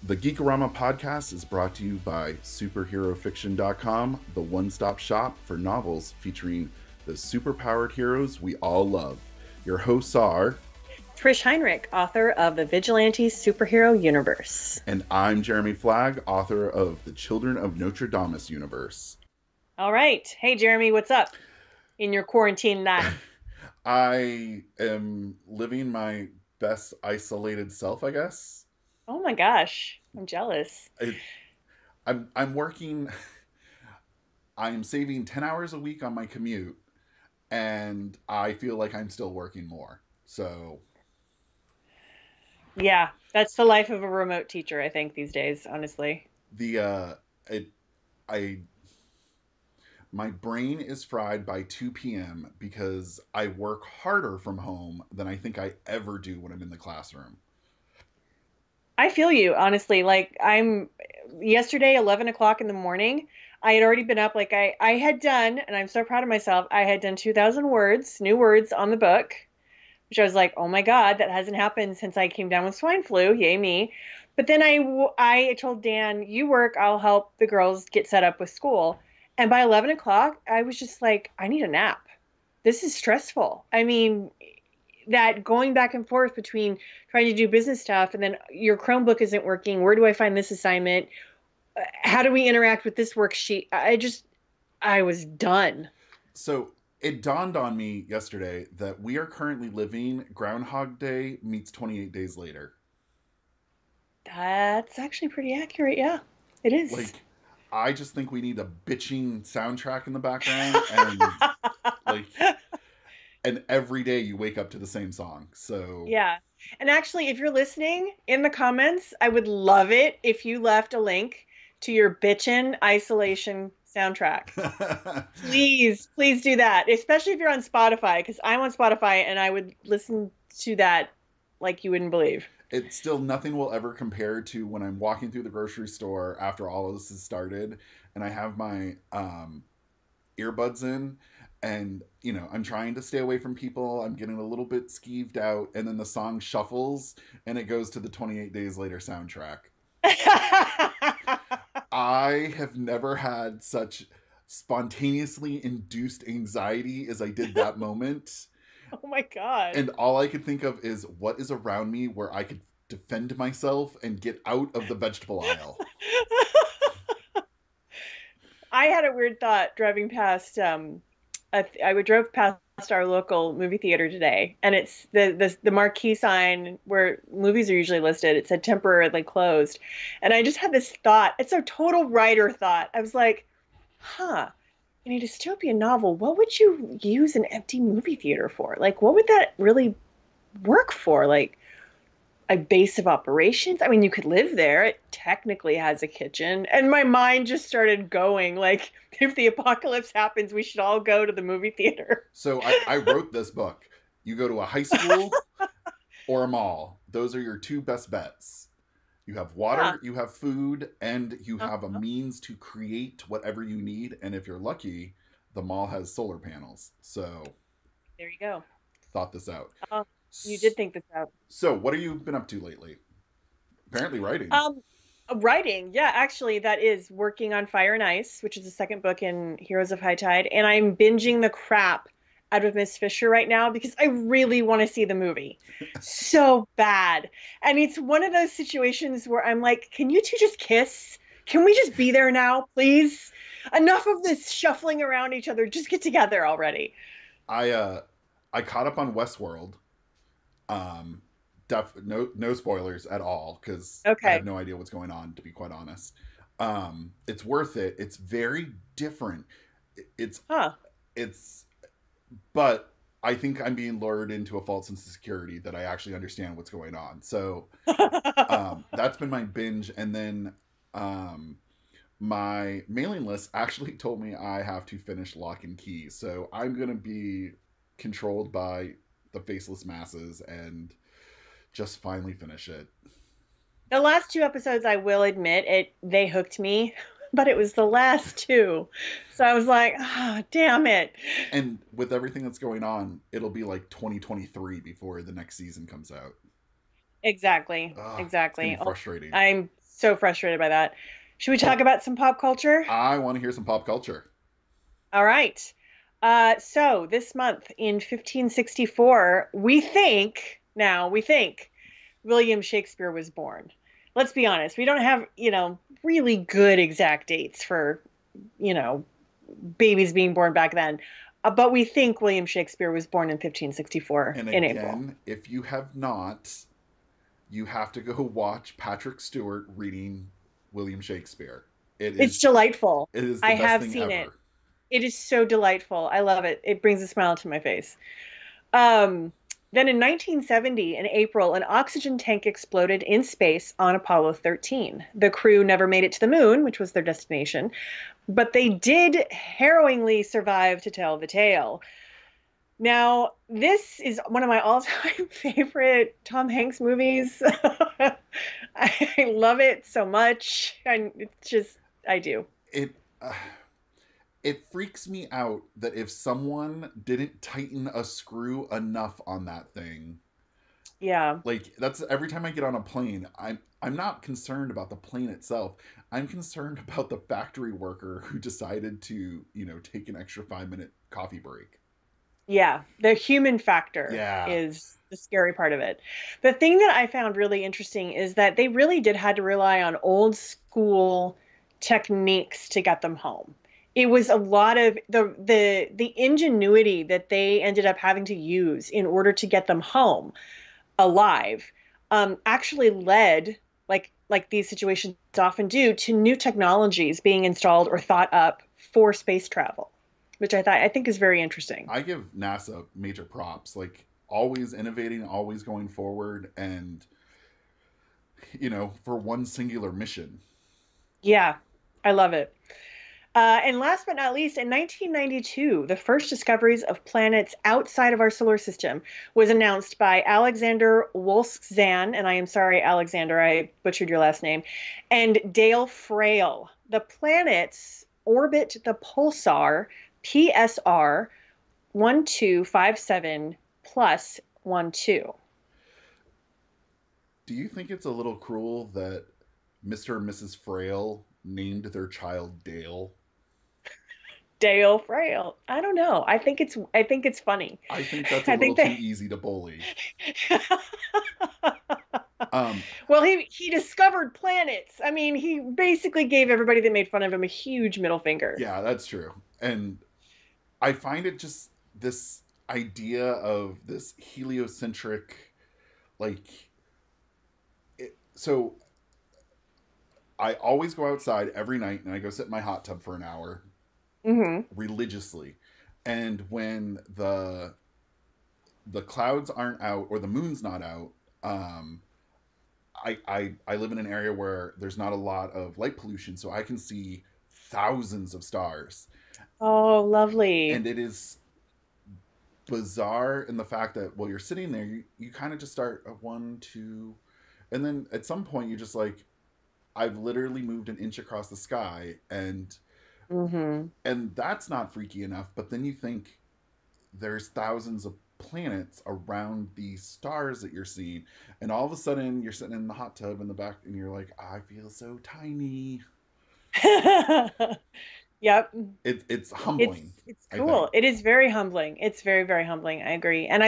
The Geekorama podcast is brought to you by superherofiction.com, the one-stop shop for novels featuring the superpowered heroes we all love. Your hosts are Trish Heinrich, author of the Vigilante Superhero Universe. And I'm Jeremy Flagg, author of the Children of Notre Dame universe. All right. Hey, Jeremy, what's up in your quarantine life? I am living my best isolated self, I guess. Oh my gosh, I'm jealous. I'm working, I'm saving 10 hours a week on my commute, and I feel like I'm still working more. So Yeah, that's the life of a remote teacher, I think, these days, honestly. I my brain is fried by 2 p.m. because I work harder from home than I think I ever do when I'm in the classroom. I feel you, honestly. Like yesterday, 11 o'clock in the morning, I had already been up. Like I had done, and I'm so proud of myself, I had done 2,000 words, new words on the book, which I was like, oh my God, that hasn't happened since I came down with swine flu. Yay me. But then I told Dan, you work, I'll help the girls get set up with school. And by 11 o'clock, I was just like, I need a nap. This is stressful. I mean, that going back and forth between trying to do business stuff and then your Chromebook isn't working. Where do I find this assignment? How do we interact with this worksheet? I was done. So it dawned on me yesterday that we are currently living Groundhog Day meets 28 Days Later. That's actually pretty accurate. Yeah, it is. Like, I just think we need a bitching soundtrack in the background, and like, and every day you wake up to the same song. So Yeah. And actually, if you're listening in the comments, I would love it if you left a link to your bitchin' isolation soundtrack. Please, please do that, especially if you're on Spotify, because I'm on Spotify and I would listen to that like you wouldn't believe. It's still nothing will ever compare to when I'm walking through the grocery store after all of this has started, and I have my earbuds in, and I'm trying to stay away from people. I'm getting a little bit skeeved out, and then the song shuffles and it goes to the 28 Days Later soundtrack. I have never had such spontaneously induced anxiety as I did that moment. Oh my God. And all I could think of is what is around me where I could defend myself and get out of the vegetable aisle. I had a weird thought driving past. I would drove past our local movie theater today, and it's the marquee sign where movies are usually listed. It said temporarily closed, and I just had this thought. It's a total writer thought. I was like, huh. In a dystopian novel, what would you use an empty movie theater for? Like, what would that really work for? Like, a base of operations? I mean, you could live there. It technically has a kitchen. And my mind just started going, like, if the apocalypse happens, we should all go to the movie theater. So I wrote this book. You go to a high school or a mall. Those are your two best bets. You have water, you have food, and you have a means to create whatever you need. And if you're lucky, the mall has solar panels. So there you go. Thought this out. You did think this out. So what have you been up to lately? Apparently writing. Writing. Yeah, actually, that is working on Fire and Ice, which is the second book in Heroes of High Tide. And I'm binging the crap out of Miss Fisher right now because I really want to see the movie so bad. And it's one of those situations where I'm like, can you two just kiss? Can we just be there now, please? Enough of this shuffling around each other. Just get together already. I caught up on Westworld. No spoilers at all because I have no idea what's going on, to be quite honest. It's worth it. It's very different. But I think I'm being lured into a false sense of security that I actually understand what's going on. So that's been my binge. And then my mailing list actually told me I have to finish Lock and Key. So I'm going to be controlled by the faceless masses and just finally finish it. The last two episodes, I will admit, they hooked me, but it was the last two. So I was like, oh, damn it. And with everything that's going on, it'll be like before the next season comes out. Exactly. Exactly. It's frustrating. I'm So frustrated by that. Should we talk about some pop culture? I want to hear some pop culture. All right. So this month in 1564, we think William Shakespeare was born. Let's be honest, we don't have, really good exact dates for, you know, babies being born back then. But we think William Shakespeare was born in 1564 And in April. again, if you have not, you have to go watch Patrick Stewart reading William Shakespeare. It It's is delightful. it is the I best have thing seen it. ever. It is so delightful. I love it. It brings a smile to my face. Um, then in 1970, in April, an oxygen tank exploded in space on Apollo 13. The crew never made it to the moon, which was their destination, but they did harrowingly survive to tell the tale. Now, this is one of my all-time favorite Tom Hanks movies. I love it so much. And it's just, I do. It uh, it freaks me out that if someone didn't tighten a screw enough on that thing, Yeah. like that's every time I get on a plane, I'm not concerned about the plane itself. I'm concerned about the factory worker who decided to, take an extra 5-minute coffee break. Yeah, the human factor Yeah. is the scary part of it. The thing that I found really interesting is that they really did had to rely on old school techniques to get them home. It was a lot of the ingenuity that they ended up having to use in order to get them home alive, actually led, like these situations often do, to new technologies being installed or thought up for space travel, which I think is very interesting. I give NASA major props. Like always innovating, always going forward, and for one singular mission. Yeah, I love it. And last but not least, in 1992, the first discoveries of planets outside of our solar system was announced by Alexander Wolszczan, and I am sorry, Alexander, I butchered your last name, and Dale Frail. The planets orbit the pulsar PSR 1257 plus 12. Do you think it's a little cruel that Mr. and Mrs. Frail named their child Dale? Dale Frail. I don't know. I think it's funny. I think that's a I little think too they easy to bully. Um, Well, he discovered planets. I mean, he basically gave everybody that made fun of him a huge middle finger. yeah, that's true. And I find it just this idea of this heliocentric, like, so I always go outside every night and I go sit in my hot tub for an hour Hmm. religiously. And when the clouds aren't out or the moon's not out, um, I live in an area where there's not a lot of light pollution, so I can see thousands of stars. Oh, lovely. And it is bizarre in the fact that while you're sitting there, you kind of just start a one, two, and then at some point you just like, I've literally moved an inch across the sky, Hmm. and that's not freaky enough. But then you think there's thousands of planets around these stars that you're seeing, and all of a sudden you're sitting in the hot tub in the back, and you're like, I feel so tiny. Yep. It's It's humbling, it's I think. cool. It is very humbling. It's very, very humbling. I agree. And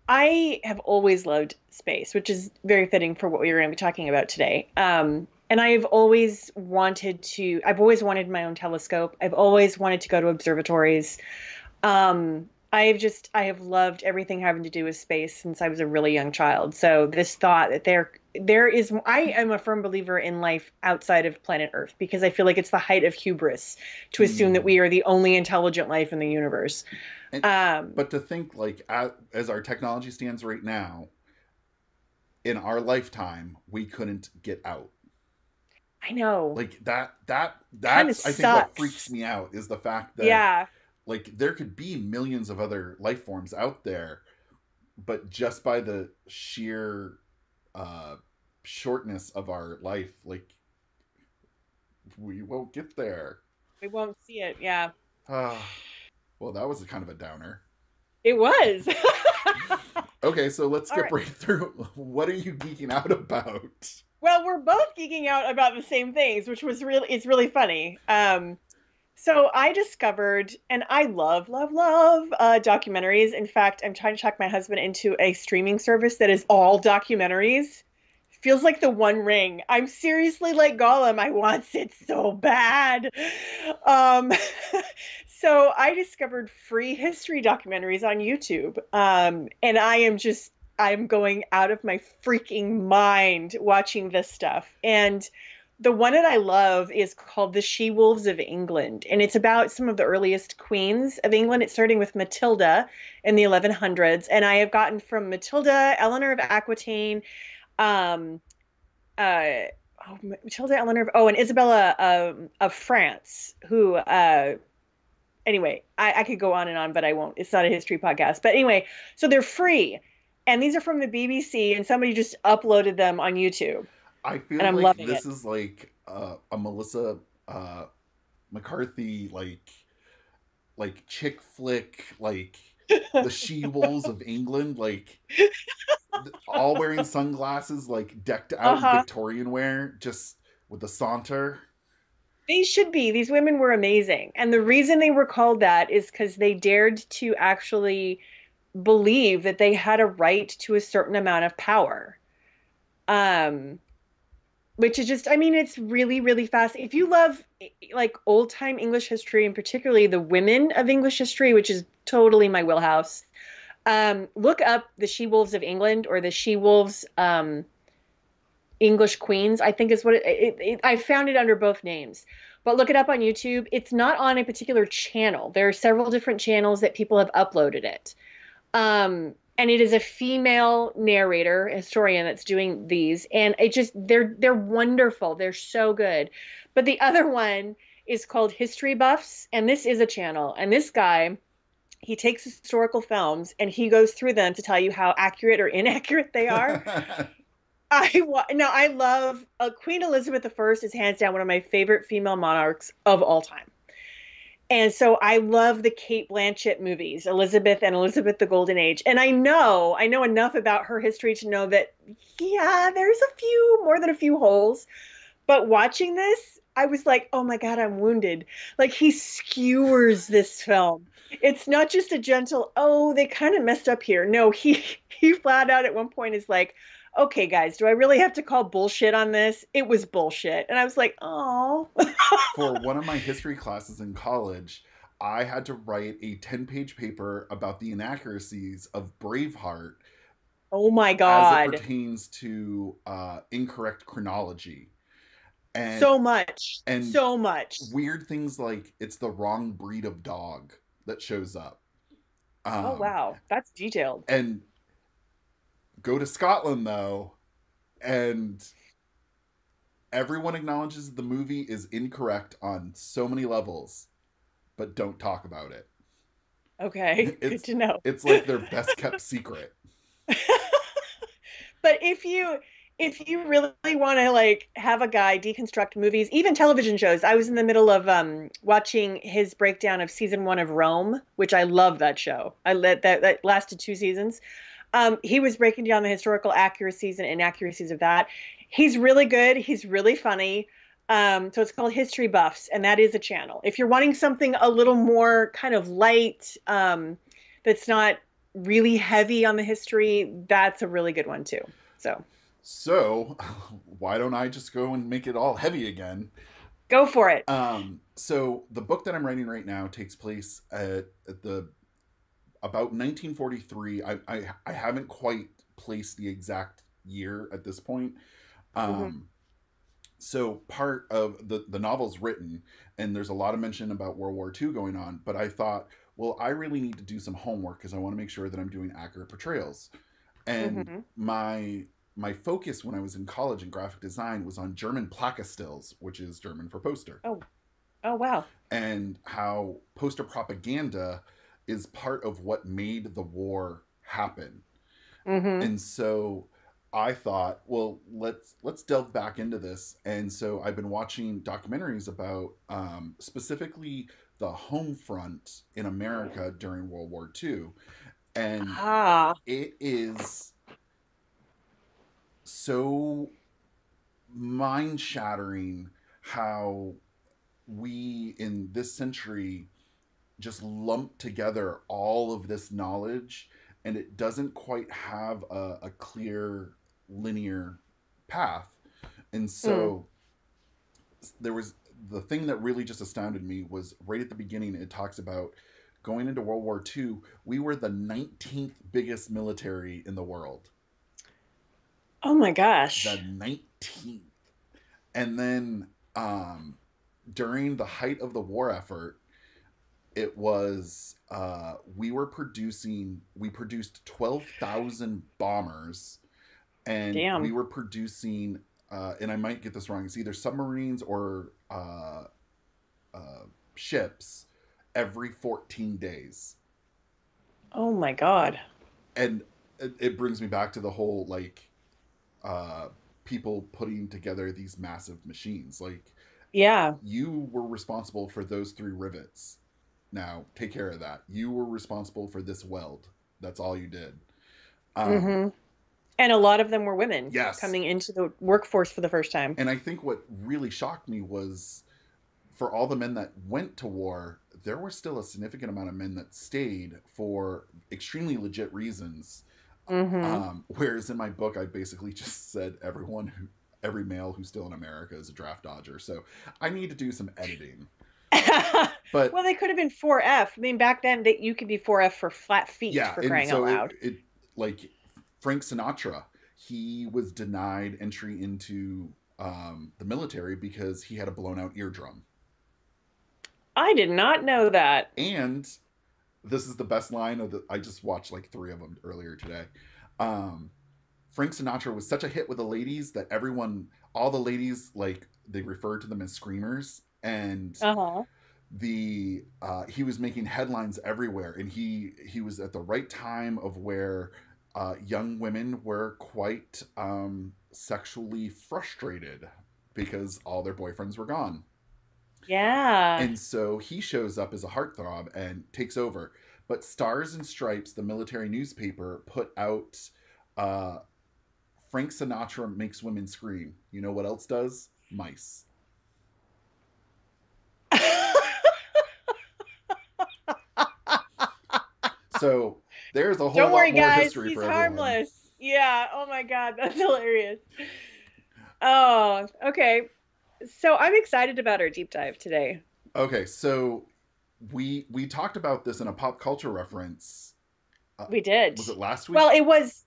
I have always loved space, which is very fitting for what we were going to be talking about today. And I've always wanted my own telescope. I've always wanted to go to observatories. I have loved everything having to do with space since I was a really young child. So this thought that I am a firm believer in life outside of planet Earth because I feel like it's the height of hubris to assume that Mm. we are the only intelligent life in the universe. And Um, but to think like as our technology stands right now, in our lifetime, we couldn't get out. I know. Like that Kind of that's I think what freaks sucks. me out is the fact that Yeah. like there could be millions of other life forms out there, but just by the sheer uh shortness of our life, like we won't get there. We won't see it. Yeah. Ah, well, that was a kind of a downer. It was. Okay, so let's All skip right. right through. What are you geeking out about? Well, we're both geeking out about the same things, which was really it's really funny. So I discovered, and I love, love, love documentaries. In fact, I'm trying to talk my husband into a streaming service that is all documentaries. Feels like the One Ring. I'm seriously like Gollum. I want it so bad. Um, so I discovered free history documentaries on YouTube. And I'm going out of my freaking mind watching this stuff. And the one that I love is called The She Wolves of England, and it's about some of the earliest queens of England. It's starting with Matilda in the 1100s, and I have gotten from Matilda, Eleanor of Aquitaine, um, uh, Matilda, Eleanor, and Isabella of France, who, anyway, I could go on and on, but I won't. It's not a history podcast. But anyway, so they're free, and these are from the BBC, and somebody just uploaded them on YouTube, I and feel I'm like loving this it. is like a Melissa McCarthy like chick flick, like the she wolves of England, like all wearing sunglasses, like decked out in Uh-huh. Victorian wear, just with a saunter. They should be. These women were amazing. And the reason they were called that is because they dared to actually believe that they had a right to a certain amount of power. Um, which is just, I mean, it's really, really fast. If you love like old time English history and particularly the women of English history, which is totally my wheelhouse, look up the She Wolves of England or the She Wolves English Queens, I think is what I found it under both names. But look it up on YouTube. It's not on a particular channel. There are several different channels that people have uploaded it. And it is a female narrator, historian that's doing these, and it just they're wonderful. They're so good. But the other one is called History Buffs, and this is a channel. And this guy, he takes historical films and he goes through them to tell you how accurate or inaccurate they are. No, I love Queen Elizabeth I is hands down one of my favorite female monarchs of all time. And so I love the Kate Blanchett movies, Elizabeth and Elizabeth the Golden Age. And I know enough about her history to know that yeah, there's a few more than a few holes. But watching this, I was like, "Oh my God, I'm wounded." Like he skewers this film. It's not just a gentle, "Oh, they kind of messed up here." No, he flat out at one point is like, "Okay, guys, do I really have to call bullshit on this? It was bullshit." And I was like, "Oh." For one of my history classes in college, I had to write a 10-page paper about the inaccuracies of Braveheart Oh my as it God. pertains to incorrect chronology and So much. and So much. weird things like it's the wrong breed of dog that shows up. Oh Um, wow. That's detailed. and go to Scotland though, and everyone acknowledges the movie is incorrect on so many levels, but don't talk about it. Okay. Good It's to know. it's like their best kept secret. But if you really want to like have a guy deconstruct movies, even television shows, I was in the middle of watching his breakdown of season 1 of Rome, which I love that show. I let that lasted 2 seasons. He was breaking down the historical accuracies and inaccuracies of that. He's really good. He's really funny. So it's called History Buffs, and that is a channel. If you're wanting something a little more kind of light, that's not really heavy on the history, that's a really good one too. So So why don't I just go and make it all heavy again? go for it. So the book that I'm writing right now takes place at the about 1943. I haven't quite placed the exact year at this point. Hmm. Um, so part of the novel's written, and there's a lot of mention about World War II going on. But I thought, well, I really need to do some homework because I want to make sure that I'm doing accurate portrayals. And Hmm. my focus when I was in college in graphic design was on German Placastills, which is German for poster, Oh, oh wow. and how poster propaganda is part of what made the war happen. Hmm. And so I thought, well, let's delve back into this. And so I've been watching documentaries about specifically the home front in America during World War II, and Ah. it is so mind shattering how we in this century just lump together all of this knowledge, and it doesn't quite have a clear linear path. And Mm. so there was the thing that really just astounded me was right at the beginning. It talks about going into World War II, we were the 19th biggest military in the world. Oh my The gosh. 19th. And then during the height of the war effort, it was we produced 12,000 bombers, and we Damn. were producing and I might get this wrong, it's either submarines or ships every 14 days. Oh my God. And it brings me back to the whole like uh people putting together these massive machines. Like, Yeah. you were responsible for those three rivets. Now take care of that. You were responsible for this weld. That's all you did. um Hmm. And a lot of them were women yes. coming into the workforce for the first time. And I think what really shocked me was, for all the men that went to war, there were still a significant amount of men that stayed for extremely legit reasons. Hmm. Whereas in my book, I basically just said every male who's still in America is a draft dodger. So I need to do some editing. But Well, they could have been 4F. I mean, back then that you could be 4F for flat feet yeah, for and crying out so loud. it like Frank Sinatra, he was denied entry into the military because he had a blown out eardrum. I did not know that. And this is the best line of the. I just watched like three of them earlier today. Um, Frank Sinatra was such a hit with the ladies that all the ladies, like they referred to them as screamers, and Uh-huh. he was making headlines everywhere, and he was at the right time of where young women were quite sexually frustrated because all their boyfriends were gone. Yeah. And so he shows up as a heartthrob and takes over. But Stars and Stripes, the military newspaper, put out uh, Frank Sinatra makes women scream. You know what else does? Mice. So there's a whole Don't lot worry, more guys. history He's for everyone. harmless. Yeah. Oh my God. That's hilarious. Oh, okay. So I'm excited about our deep dive today. Okay, so we talked about this in a pop culture reference. Uh, We did. was it last Well, week? it was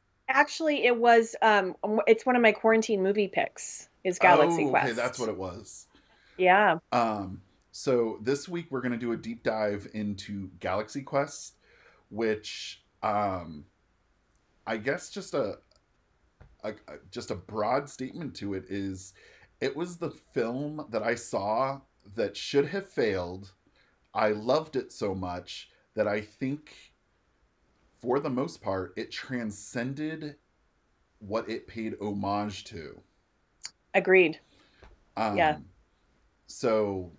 it's one of my quarantine movie picks is Galaxy Oh, okay, that's what Quest. it was. Yeah. Um, so this week we're going to do a deep dive into Galaxy Quest, which I guess just a broad statement to it is, it was the film that I saw that should have failed. I loved it so much that I think, for the most part, it transcended what it paid homage to. Agreed. Yeah. Um, so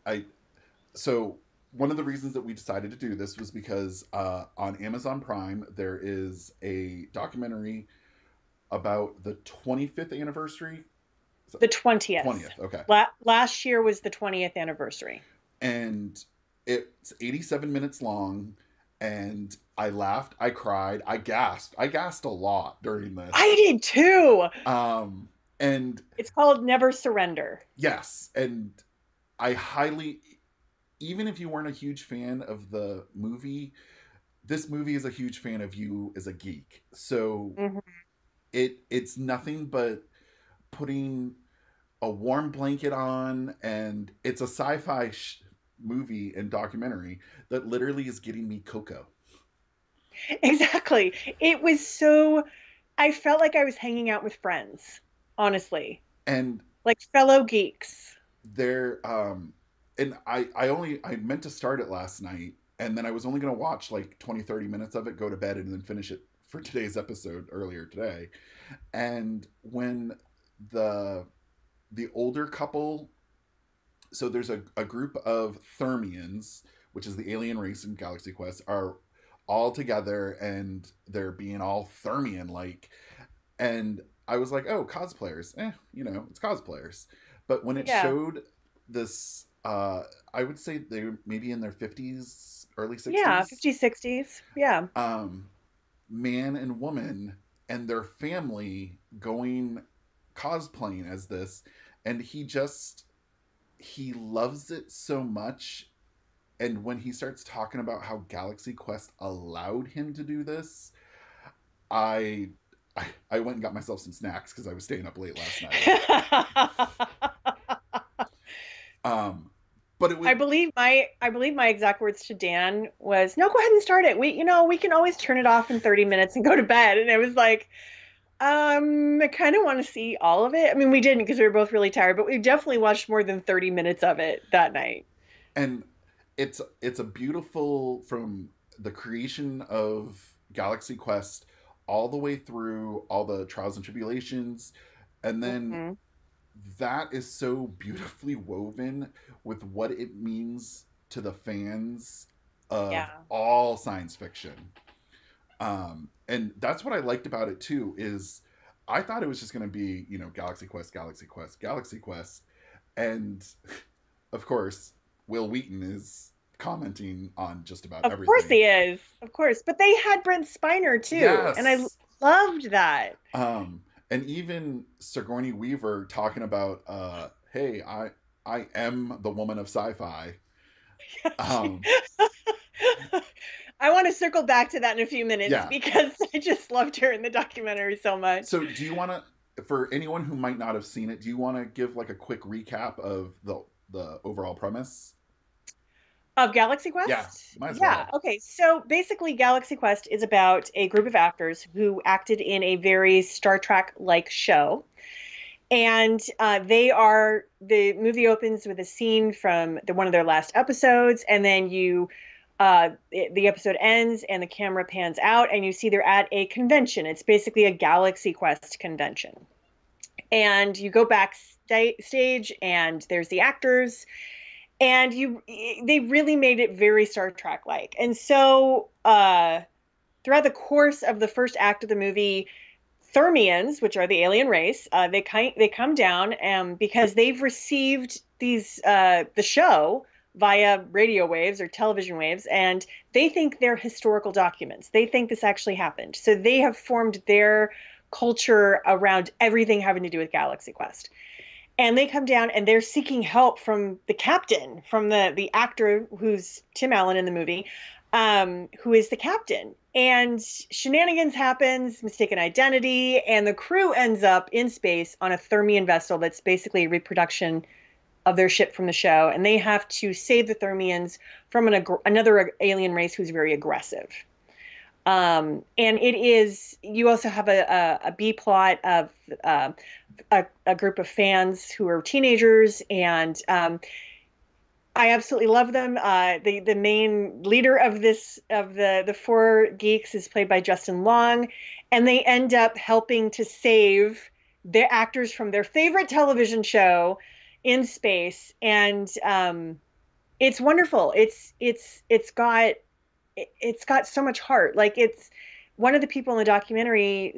I so one of the reasons that we decided to do this was because on Amazon Prime there is a documentary about the 25th anniversary. The 20th. 20th, okay. Last year was the 20th anniversary. And it's 87 minutes long, and I laughed, I cried, I gasped a lot during I this. did too. Um, and It's called Never Surrender. yes, and I highly, even if you weren't a huge fan of the movie, this movie is a huge fan of you as a geek. So Hmm. it's nothing but putting a warm blanket on, and it's a sci-fi movie and documentary that literally is getting me cocoa. Exactly. It was so, I felt like I was hanging out with friends, honestly, And like fellow geeks. there and I meant to start it last night, and then I was only going to watch like 20-30 minutes of it, go to bed, and then finish it for today's episode earlier today. And when the the older couple, so there's a group of Thermians, which is the alien race in Galaxy Quest, are all together and they're being all Thermian like. And I was like, oh, cosplayers, it's cosplayers. But when it Yeah. showed this, I would say they were maybe in their 50s, early Yeah, 60s, 50s, 60s. Yeah. um, man and woman and their family going cosplaying as this, and he loves it so much. And when he starts talking about how Galaxy Quest allowed him to do this, I I went and got myself some snacks because I was staying up late last night. Um, but it was I believe my exact words to Dan was, "No, go ahead and start it. We can always turn it off in 30 minutes and go to bed." And it was like, I kind of want to see all of it. I mean, we didn't because we were both really tired, but we definitely watched more than 30 minutes of it that night. and it's a beautiful from the creation of Galaxy Quest all the way through all the trials and tribulations, and then Hmm. that is so beautifully woven with what it means to the fans of Yeah. all science fiction. And that's what I liked about it too. Is I thought it was just going to be Galaxy Quest, Galaxy Quest, Galaxy Quest, and of course Will Wheaton is commenting on just about Of course everything. he is. Of course. But they had Brent Spiner too, and I Yes. loved that. Um, and even Sigourney Weaver talking about, hey, I am the woman of sci-fi. Um, I want to circle back to that in a few minutes yeah. because I just loved her in the documentary so much. So, do you want to, for anyone who might not have seen it, do you want to give like a quick recap of the overall premise? Of Galaxy Yeah, Quest? might as Yeah. well. Okay. So basically, Galaxy Quest is about a group of actors who acted in a very Star Trek-like show. And the movie opens with a scene from one of their last episodes, and then the episode ends and the camera pans out, and you see they're at a convention. It's basically a Galaxy Quest convention. And you go backstage, and there's the actors, and they really made it very Star Trek like. And so throughout the course of the first act of the movie, Thermians, which are the alien race, they come down because they've received the show via radio waves or television waves, and they think they're historical documents. They think this actually happened, so they have formed their culture around everything having to do with Galaxy Quest. And they come down and they're seeking help from the captain, from the actor who's Tim Allen in the movie, who is the captain. And shenanigans happens, mistaken identity, and the crew ends up in space on a Thermian vessel that's basically a reproduction of their ship from the show, and they have to save the Thermians from another alien race who's very aggressive. And it is, you also have a B plot of a group of fans who are teenagers, and I absolutely love them. The main leader of the four geeks is played by Justin Long, and they end up helping to save the actors from their favorite television show in space, and it's wonderful. It's got so much heart. Like, it's one of the people in the documentary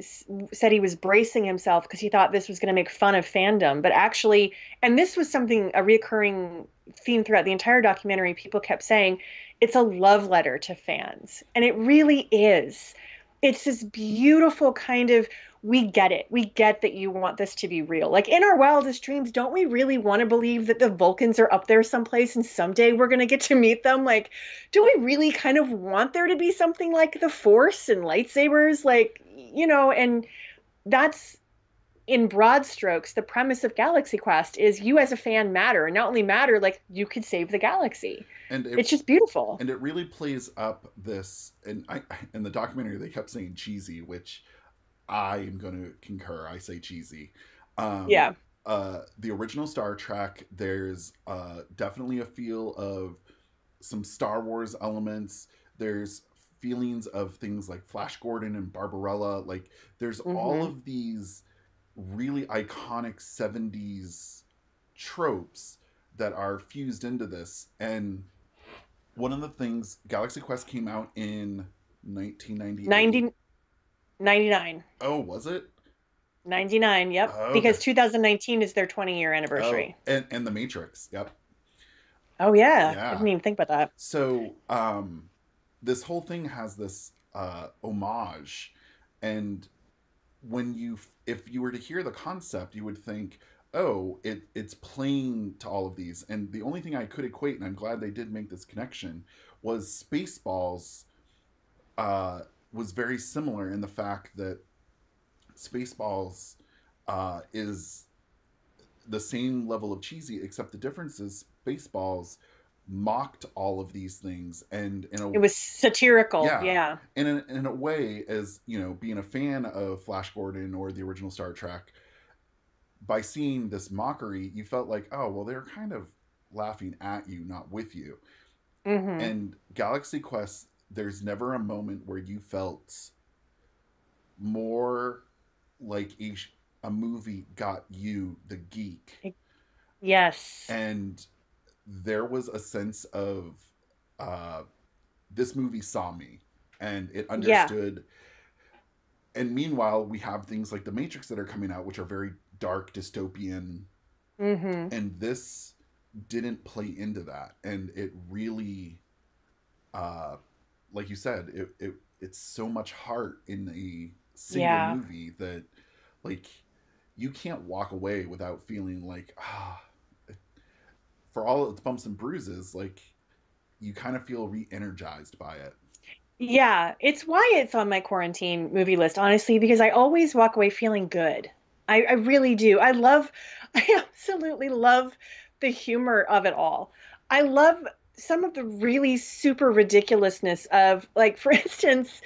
said he was bracing himself because he thought this was going to make fun of fandom, but actually, and this was something, a reoccurring theme throughout the entire documentary, people kept saying it's a love letter to fans, and it really is. It's this beautiful kind of, we get it. We get that you want this to be real. Like, in our wildest dreams, don't we really want to believe that the Vulcans are up there someplace and someday we're going to get to meet them? Like, do we really kind of want there to be something like the Force and lightsabers? Like, and that's, in broad strokes, the premise of Galaxy Quest is you as a fan matter, and not only matter, like, you could save the galaxy. And it It's just beautiful. and it really plays up this, and I in the documentary they kept saying cheesy, which I am going to concur. I say cheesy. Um, Yeah. the original Star Trek, there's definitely a feel of some Star Wars elements. There's feelings of things like Flash Gordon and Barbarella. Like, there's all Hmm. of these really iconic 70s tropes that are fused into this. And one of the things, Galaxy Quest came out in 1998. 99. Oh, was it? 99, yep. Oh, okay. Because 2019 is their 20-year Oh, anniversary. and the Matrix. Yep. Oh yeah, I Yeah. didn't even think about that. So, this whole thing has this homage, and if you were to hear the concept, you would think, oh, it's playing to all of these. And the only thing I could equate, and I'm glad they did make this connection, was Spaceballs uh, was very similar in the fact that Spaceballs is the same level of cheesy, except the difference is Spaceballs mocked all of these things, and in a It was satirical, yeah, yeah. in a way, as you know, being a fan of Flash Gordon or the original Star Trek, by seeing this mockery, you felt like, oh, well, they're kind of laughing at you, not with you. Hmm. And Galaxy Quest, there's never a moment where you felt more like a movie got you, the geek. Yes. And there was a sense of uh, this movie saw me and it Yeah. understood. And meanwhile, we have things like The Matrix that are coming out, which are very dark, dystopian, Hmm. and this didn't play into that. And it really, uh, like you said, it's so much heart in a single Yeah. movie that, like, you can't walk away without feeling like, for all its bumps and bruises, like, you kind of feel re-energized by it. Yeah, it's why it's on my quarantine movie list, honestly, because I always walk away feeling good. I really do. I absolutely love the humor of it all. I love some of the really super ridiculousness of, like, for instance,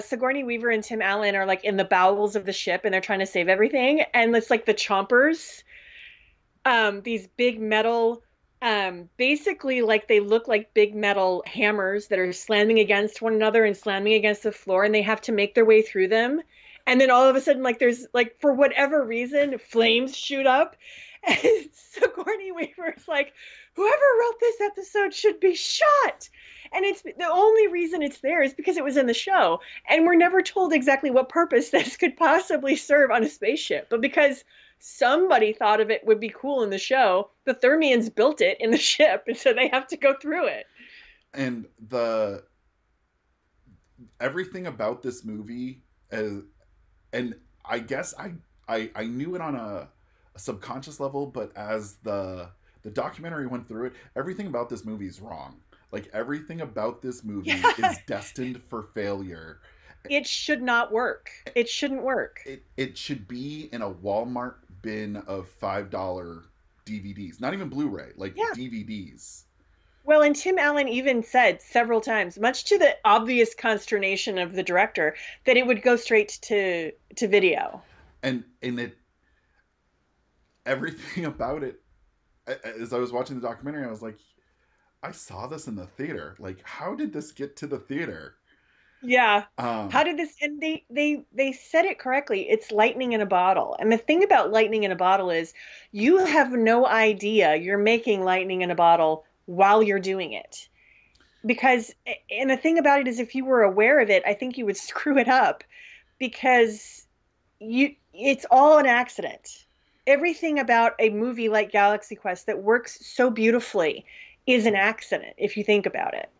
Sigourney Weaver and Tim Allen are like in the bowels of the ship and they're trying to save everything, and it's like the chompers, these big metal, basically like they look like big metal hammers that are slamming against one another and slamming against the floor, and they have to make their way through them. And then all of a sudden, like, there's like, for whatever reason, flames shoot up, and Sigourney Weaver's like, whoever wrote this episode should be shot. And it's the only reason it's there is because it was in the show, and we're never told exactly what purpose this could possibly serve on a spaceship, but because somebody thought of it would be cool in the show, the Thermians built it in the ship, and so they have to go through it. And the everything about this movie, and I guess I knew it on a subconscious level, but as the documentary went through it, everything about this movie is wrong. Like, everything about this movie Yeah, is destined for failure. it should not work. It shouldn't work. It should be in a Walmart bin of $5 DVDs, not even Blu-ray, like Yeah. DVDs. Well, and Tim Allen even said several times, much to the obvious consternation of the director, that it would go straight to video. And it everything about it, as I was watching the documentary, I was like, I saw this in the theater. Like, how did this get to the theater? Yeah. How Um, did this, and they said it correctly. It's lightning in a bottle. And the thing about lightning in a bottle is you have no idea you're making lightning in a bottle while you're doing it. Because, and the thing about it is, if you were aware of it, I think you would screw it up, because it's all an accident. Everything about a movie like Galaxy Quest that works so beautifully is an accident if you think about it.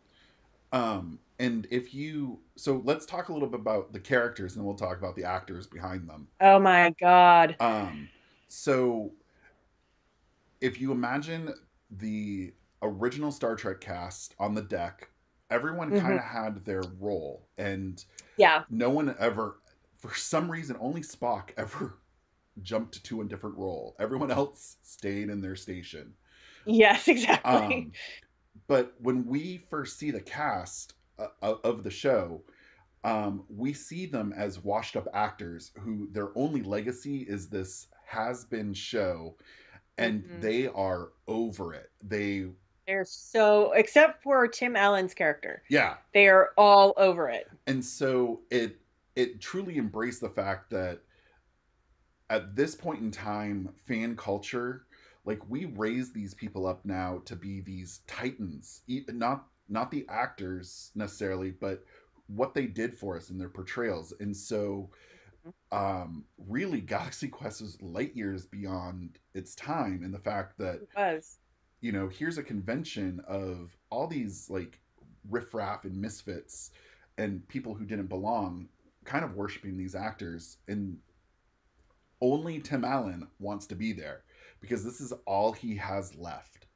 and if you so let's talk a little bit about the characters, and then we'll talk about the actors behind them. Oh my God. Um, so if you imagine the original Star Trek cast on the deck, everyone kind Hmm. of had their role, and Yeah. no one ever, for some reason, only Spock ever jumped to a different role. Everyone else stayed in their station. Yes, exactly. Um, but when we first see the cast of the show, we see them as washed up actors who their only legacy is this has been show, and Hmm. they are over it. They're so, except for Tim Allen's character, Yeah. they are all over it. And so it truly embraced the fact that at this point in time, fan culture, like, we raise these people up now to be these titans, not the actors necessarily, but what they did for us in their portrayals. And so really Galaxy Quest was light years beyond its time, and the fact that, It was. here's a convention of all these like riffraff and misfits and people who didn't belong kind of worshiping these actors, and only Tim Allen wants to be there because this is all he has left.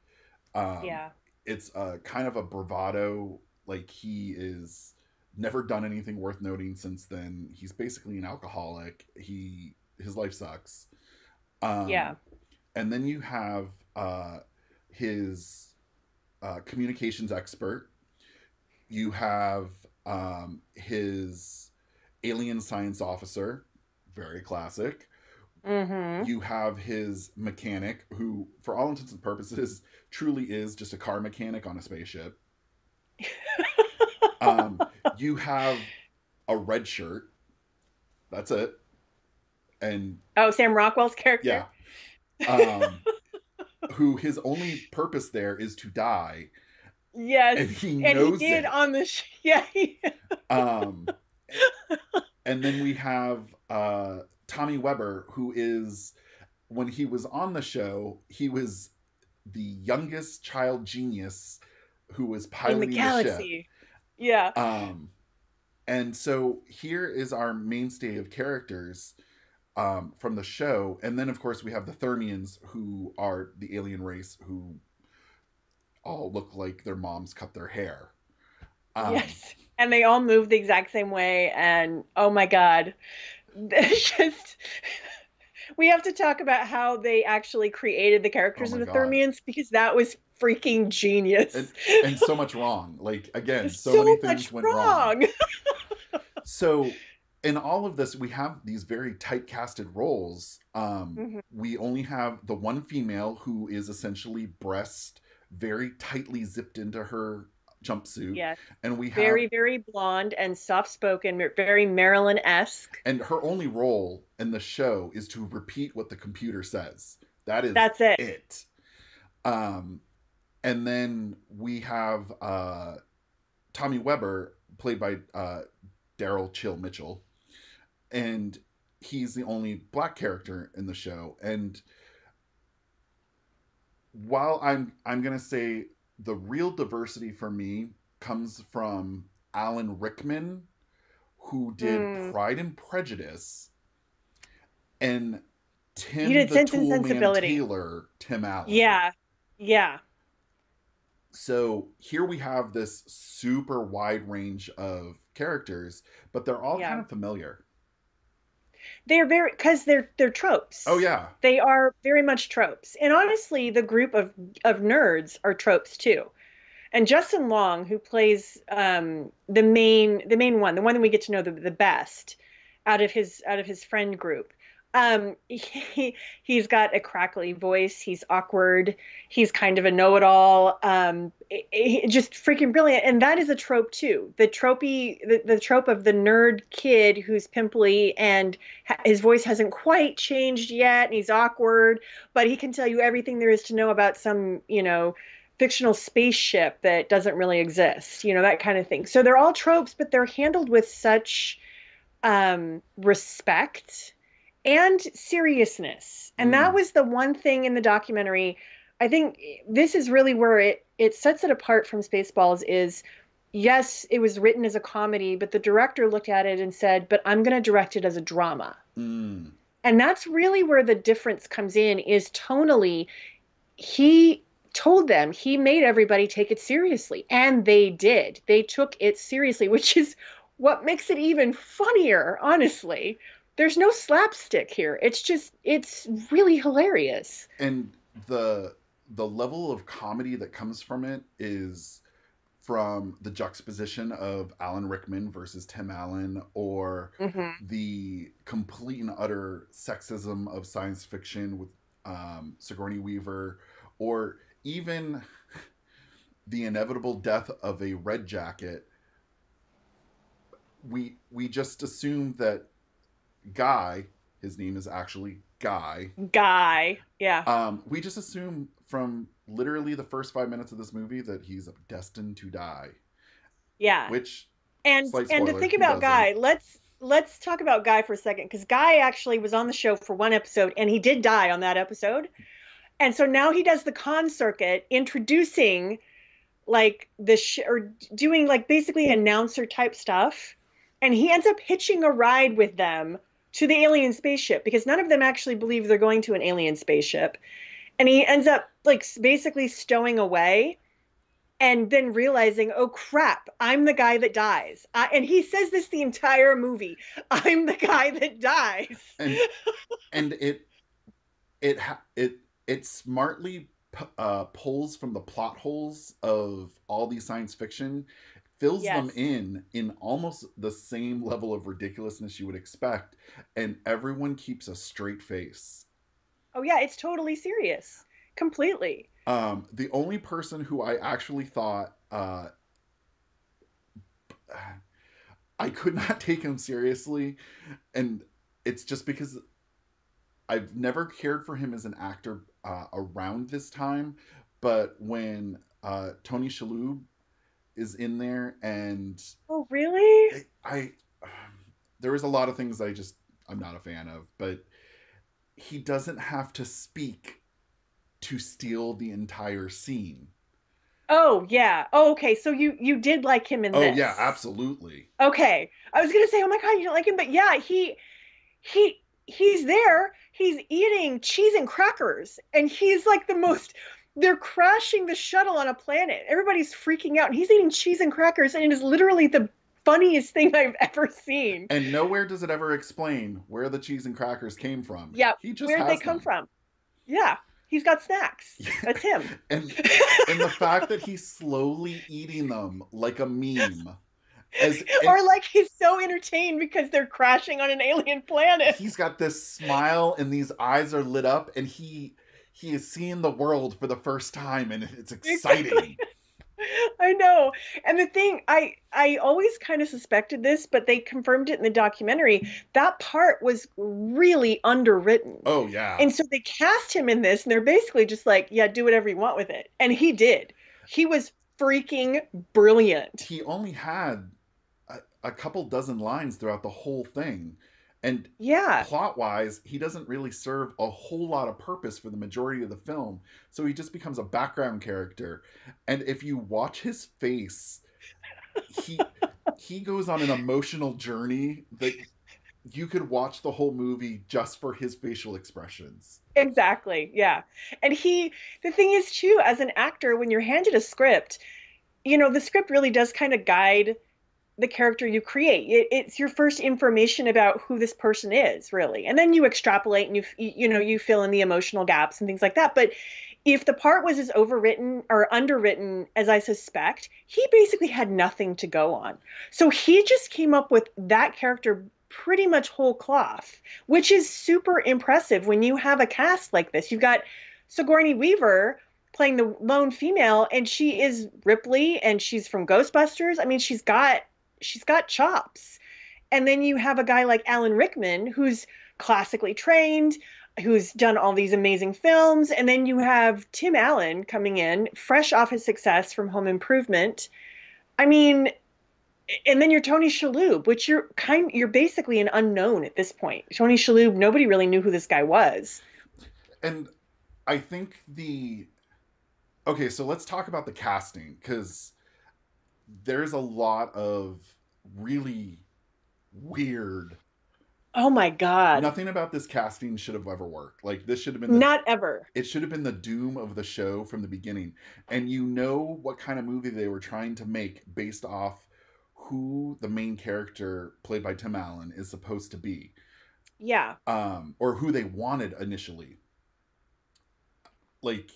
um Yeah. it's a kind of a bravado, like he is never done anything worth noting since then. He's basically an alcoholic. His life sucks. Yeah. um and then you have his communications expert. You have his alien science officer, very classic. Mm-hmm. You have his mechanic, who, for all intents and purposes, truly is just a car mechanic on a spaceship. Um, you have a red shirt. That's it. And Oh, Sam Rockwell's yeah, character. um, who his only purpose there is to die, and Yes, he and he knows did it. on the yeah. Um, and then we have Tommy Weber, who is, when he was on the show, he was the youngest child genius who was In the piloting the ship. galaxy. Yeah. Um, and so here is our mainstay of characters from the show. And then, of course, we have the Thermians, who are the alien race who all look like their moms cut their hair. Um, Yes. And they all move the exact same way. And oh my God. It's just we have to talk about how they actually created the oh characters of my the God. Thermians because that was freaking And, genius. and so much wrong. Like, again, so many So things much went wrong. wrong. So in all of this, we have these very tight casted roles. Mhm. We only have the one female who is essentially breast very tightly zipped into her jumpsuit, Yes. and we have, Very, very blonde and soft spoken, very Marilyn-esque. and her only role in the show is to repeat what the computer says. That is That's it. it. Um, and then we have Tommy Weber, played by Daryl Chill Mitchell, and he's the only black character in the show. And while I'm gonna say the real diversity for me comes from Alan Rickman, who did Mm. Pride and Prejudice, and He Tim did the Sense and Toolman Sensibility. Taylor, Tim Allen. Yeah. Yeah. So here we have this super wide range of characters, but they're all kind Yeah. of familiar. They're very because they're Oh tropes. yeah. They are very much tropes. And honestly, the group of nerds are tropes too. And Justin Long, who plays the main one, the one that we get to know the best out of his friend group. He's got a crackly voice. He's awkward. He's kind of a know-it-all. Just freaking brilliant. And that is a trope too. The trope of the nerd kid who's pimply and his voice hasn't quite changed yet, and he's awkward, but he can tell you everything there is to know about some, fictional spaceship that doesn't really exist, that kind of thing. So they're all tropes, but they're handled with such respect and seriousness. And that Mm. was the one thing in the documentary. I think this is really where it sets it apart from Spaceballs is yes, it was written as a comedy, but the director looked at it and said, but I'm going to direct it as a drama. Mm. And that's really where the difference comes in is tonally he told them he made everybody take it seriously and they did. They took it seriously, which is what makes it even funnier, honestly. There's no slapstick here. It's really hilarious. And the the level of comedy that comes from it is from the juxtaposition of Alan Rickman versus Tim Allen, or Hmm. the complete and utter sexism of science fiction with Sigourney Weaver, or even the inevitable death of a red jacket. We just assume that Guy, his name is actually Guy. Guy. Yeah. We just assume from literally the first 5 minutes of this movie that he's destined to die. Yeah. Which, And slight and to spoiler, think he about doesn't. Guy, let's talk about Guy for a second, because Guy actually was on the show for one episode and he did die on that episode. And so now he does the con circuit introducing like or doing like basically announcer type stuff. And he ends up hitching a ride with them to the alien spaceship because none of them actually believe they're going to an alien spaceship. And he ends up like basically stowing away and then realizing, oh crap, I'm the guy that dies. And he says this the entire movie, I'm the guy that dies. And and it it it smartly pulls from the plot holes of all these science fiction, fills them Yes. in almost the same level of ridiculousness you would expect, and everyone keeps a straight face. Oh yeah, it's totally serious. Completely. The only person who I actually thought I could not take him seriously, and it's just because I've never cared for him as an actor around this time, but when Tony Shalhoub is in there, and Oh, really? I there is a lot of things I'm not a fan of, but he doesn't have to speak to steal the entire scene. Oh, yeah. Oh, okay. So you did like him in Oh yeah, this. absolutely. Okay. I was gonna say, oh my God, you don't like him, but yeah, he's there. He's eating cheese and crackers, and he's like the most. They're crashing the shuttle on a planet. Everybody's freaking out, and he's eating cheese and crackers, and it is literally the funniest thing I've ever seen. And nowhere does it ever explain where the cheese and crackers came from. Yeah, He just where'd they has come them. from? Yeah, he's got snacks. That's him. and and the fact that he's slowly eating them like a meme, as and Or like he's so entertained because they're crashing on an alien planet. he's got this smile and these eyes are lit up, and he is seeing the world for the first time, and it's Exactly. exciting. I know. And the thing, I always kind of suspected this, but they confirmed it in the documentary. That part was really underwritten. Oh yeah. And so they cast him in this, and they're basically just like, yeah, do whatever you want with it. And he did. He was freaking brilliant. He only had a couple dozen lines throughout the whole thing, and Yeah. plot wise he doesn't really serve a whole lot of purpose for the majority of the film, so he just becomes a background character. And if you watch his face, he he goes on an emotional journey that you could watch the whole movie just for his facial expressions. Exactly. Yeah. And the thing is too, as an actor, when you're handed a script, the script really does kind of guide the character you create. It's your first information about who this person is, really. And then you extrapolate and you fill in the emotional gaps and things like that. But if the part was as overwritten or underwritten as I suspect, he basically had nothing to go on. So he just came up with that character pretty much whole cloth, which is super impressive when you have a cast like this. You've got Sigourney Weaver playing the lone female, and she is Ripley, and she's from Ghostbusters. I mean, she's got chops. And then you have a guy like Alan Rickman, who's classically trained, who's done all these amazing films. And then you have Tim Allen coming in, fresh off his success from Home Improvement. I mean, and then you're Tony Shalhoub, which you're basically an unknown at this point. Tony Shalhoub, nobody really knew who this guy was. And I think the okay, so let's talk about the casting, because there's a lot of really weird. Oh my God. Nothing about this casting should have ever worked. Like, this should have been the Not ever. it should have been the doom of the show from the beginning. And you know what kind of movie they were trying to make based off who the main character played by Tim Allen is supposed to be. Yeah. Or who they wanted initially. Like,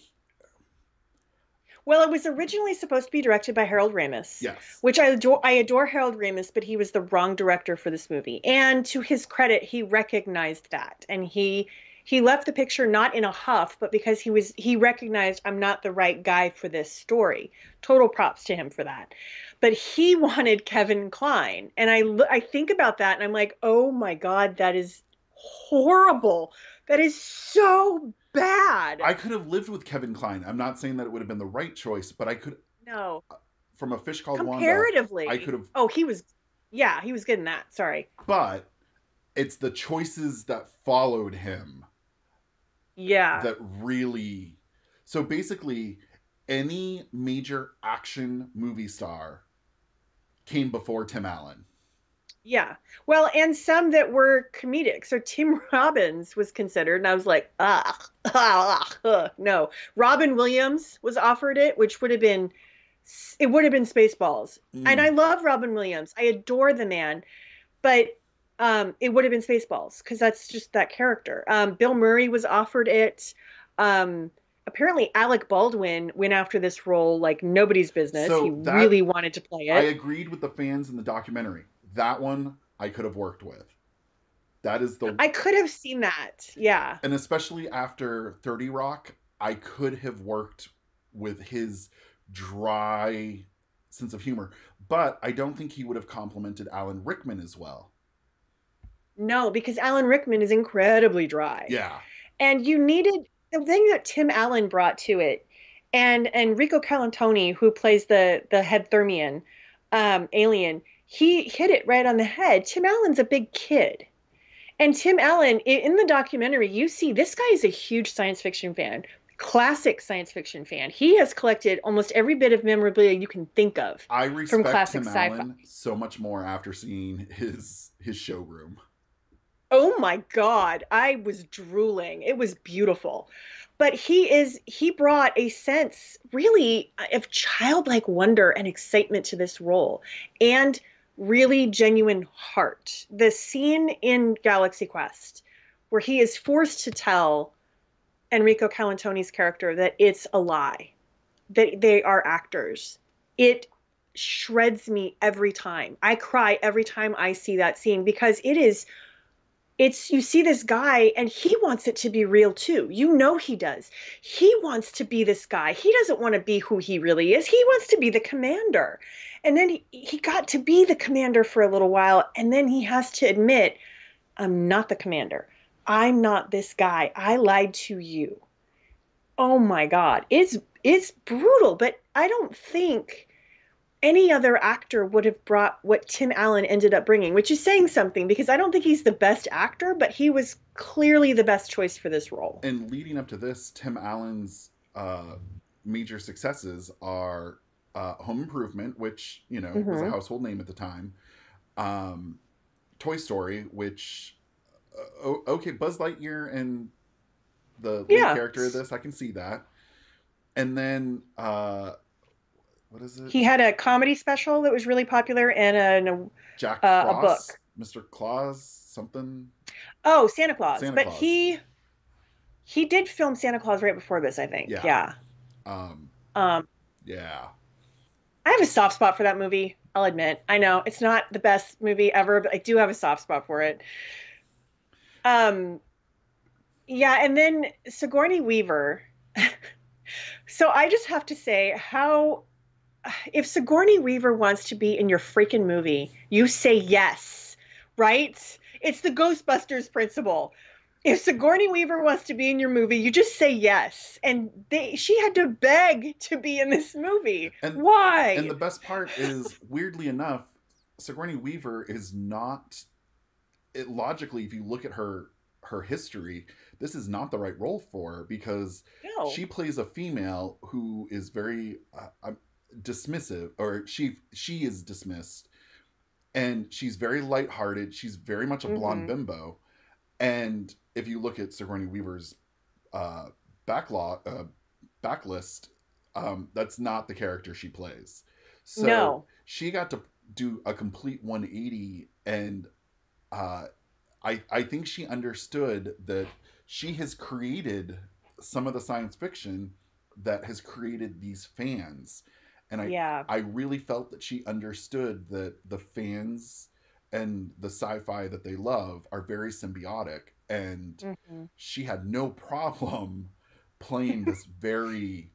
Well, it was originally supposed to be directed by Harold Ramis, yes. which I adore. I adore Harold Ramis, but he was the wrong director for this movie. And to his credit, he recognized that, and he left the picture not in a huff, but because he recognized I'm not the right guy for this story. Total props to him for that. But he wanted Kevin Kline, and I think about that, and I'm like, oh my God, that is horrible. That is so bad. I could have lived with Kevin Kline. I'm not saying that it would have been the right choice, but I could, No. from A Fish Called Wanda, I could Comparatively, have oh, he was. Yeah, he was good in that. Sorry. But it's the choices that followed him Yeah. that really. So basically, any major action movie star came before Tim Allen. Yeah. Well, and some that were comedic. So Tim Robbins was considered, and I was like, no. Robin Williams was offered it, which would have been, it would have been Spaceballs. And I Mm. love Robin Williams. I adore the man, but it would have been Spaceballs because that's just that character. Bill Murray was offered it. Apparently, Alec Baldwin went after this role like nobody's business. He So that really wanted to play I it. agreed with the fans in the documentary. That one I could have worked with. That is the I could have seen that. Yeah. and especially after 30 Rock, I could have worked with his dry sense of humor, but I don't think he would have complimented Alan Rickman as well. No, because Alan Rickman is incredibly dry. Yeah, And you needed the thing that Tim Allen brought to it, and Rico Calantoni, who plays the head Thermian alien, he hit it right on the head. Tim Allen's a big kid. And Tim Allen, in the documentary, you see this guy is a huge science fiction fan, classic science fiction fan. He has collected almost every bit of memorabilia you can think of I from respect classic Tim sci-fi. Allen so much more after seeing his showroom. Oh my God, I was drooling. It was beautiful. But he brought a sense really of childlike wonder and excitement to this role and really genuine heart. The scene in Galaxy Quest where he is forced to tell Enrico Calantoni's character that it's a lie, that they are actors. It shreds me every time. I cry every time I see that scene because it's you see this guy and he wants it to be real too. You know he does. He wants to be this guy. He doesn't want to be who he really is. He wants to be the commander. And then he got to be the commander for a little while and then he has to admit, I'm not the commander. I'm not this guy. I lied to you. Oh my God. It's brutal, but I don't think any other actor would have brought what Tim Allen ended up bringing, which is saying something because I don't think he's the best actor, but he was clearly the best choice for this role. And leading up to this, Tim Allen's major successes are Home Improvement, which was a Hmm. household name at the time. Um, Toy Story, which okay, Buzz Lightyear and the lead Yeah. character of this, I can see that. And then what is it? He had a comedy special that was really popular and Jack a book. Frost, Mr. Claus, something, Oh, Santa Claus. Santa But Claus. he did film Santa Claus right before this, I think. Yeah, Yeah. um, Um, yeah. I have a soft spot for that movie. I'll admit. I know it's not the best movie ever, but I do have a soft spot for it. Um, yeah, and then Sigourney Weaver. So I just have to say, how if Sigourney Weaver wants to be in your freaking movie, you say yes, right? It's the Ghostbusters principle. If Sigourney Weaver wants to be in your movie, you just say yes. And she had to beg to be in this movie. And and Why? the best part is, weirdly enough, Sigourney Weaver is not. It logically, if you look at her history, this is not the right role for her because No. she plays a female who is very dismissive, or she is dismissed, and she's very lighthearted. She's very much a blonde Hmm. bimbo, and if you look at Sigourney Weaver's uh, backlog backlist, that's not the character she plays. So No. she got to do a complete 180, and uh, I think she understood that she has created some of the science fiction that has created these fans, and Yeah. I really felt that she understood that the fans and the sci-fi that they love are very symbiotic, and Hmm. she had no problem playing this very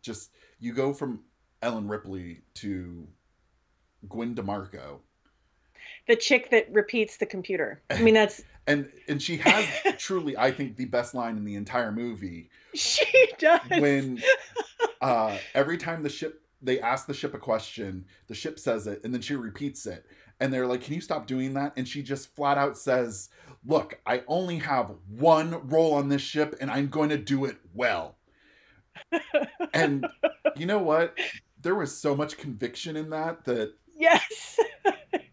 just you go from Ellen Ripley to Gwen DeMarco. The chick that repeats the computer. I mean, that's And she has truly, I think, the best line in the entire movie she does. when every time the ship they ask the ship a question, the ship says it, and then she repeats it. And they're like, "Can you stop doing that?" And she just flat out says, "Look, I only have one role on this ship, and I'm going to do it well." And you know what? There was so much conviction in that Yes,